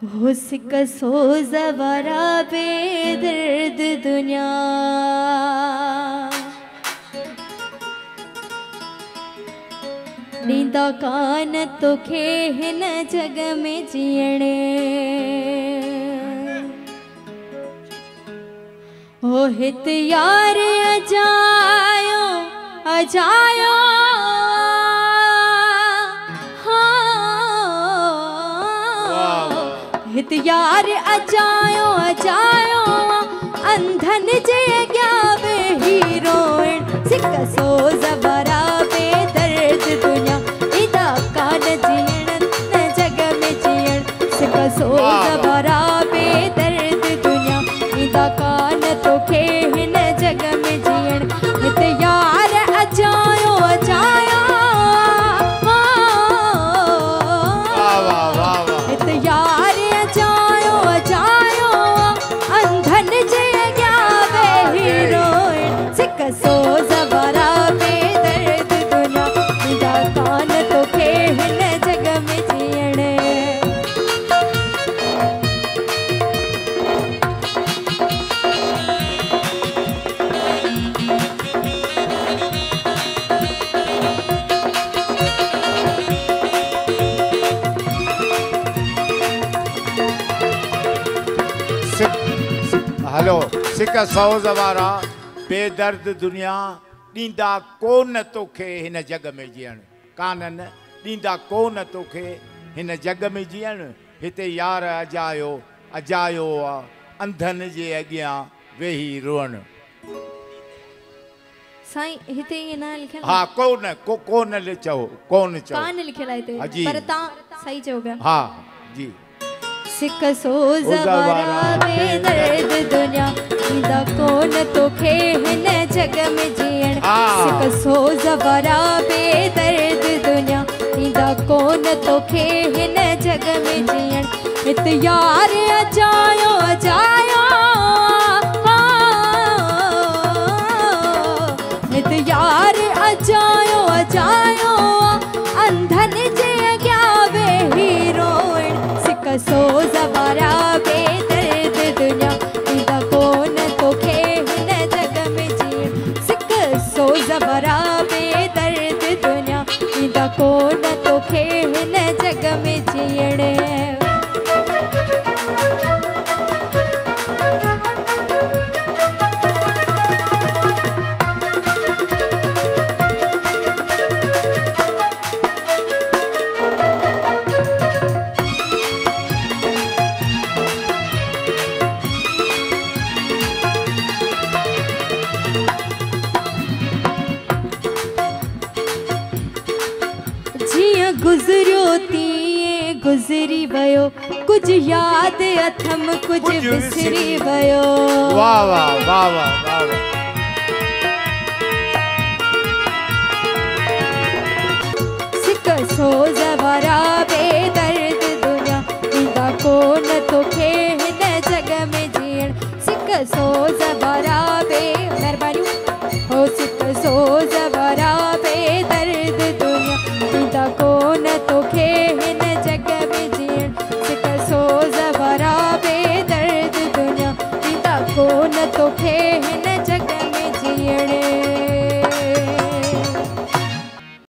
हुस्क सोज़ वरा बेदर्द दुनिया नींदा कान तोखे हिन जग में जीअणे ओ हित यार अजायो अजायो हित यार अजायो अजायो अंधन जे अॻियां हीरोइन सिक सोज़ वरा बेदर्द दुनिया ईदा कान जीअण न जग में जीअण सिक सोज़ वरा बेदर्द दुनिया ईदा कान तोखे हिन जग में जीअण हित यार अजायो अजायो हित यार अजायो अजायो अंधन जे अॻियां हीरोइन सिक सोज़ वरा बेदर्द दुनिया ईदा कान तोखे हिन जग में जीअण हलो सिक सोज़ वारा बेदर्द दुनिया ॾींदा कोन तोखे हिन जग में जीअण कानन ॾींदा कोन तोखे हिन जग में जीअण हिते यार अजायो अजायो अंधन जे अॻियां वेही रोअण साईं हिते ये ना लिखियल हाँ कोन चओ कोन चओ कान लिखियल आहे हाँ हिते जी। पर तव्हां सही चओ पिया हाँ जी सिक सोज़ वरा बेदर्द दुनिया ईदा कोन तोखे हिन जग में जीअण सिक सोज़ वरा बेदर्द दुनिया ईदा कोन तोखे हिन जग में जीअण हित यार अजायो अजायो हित यार अजायो अजायो अंधन जे अॻियां वे हीरोइन सिक सोज़ वरा बेदर्द दुनिया ईदा कोन तोखे हिन जग में जीअण सिक सोज़ वरा बेदर्द दुनिया ईदा कोन तोखे हिन जग में जीअण गुज़रियो तीअं गुज़री वियो कुझु यादि अथम कुझु विसरी वियो वाह वाह वाह वाह वाह वाह सिक सोज़ वरा बेदर्द दुनिया ईदा कोन तोखे हिन जग में जीअण सिक सोज़ वरा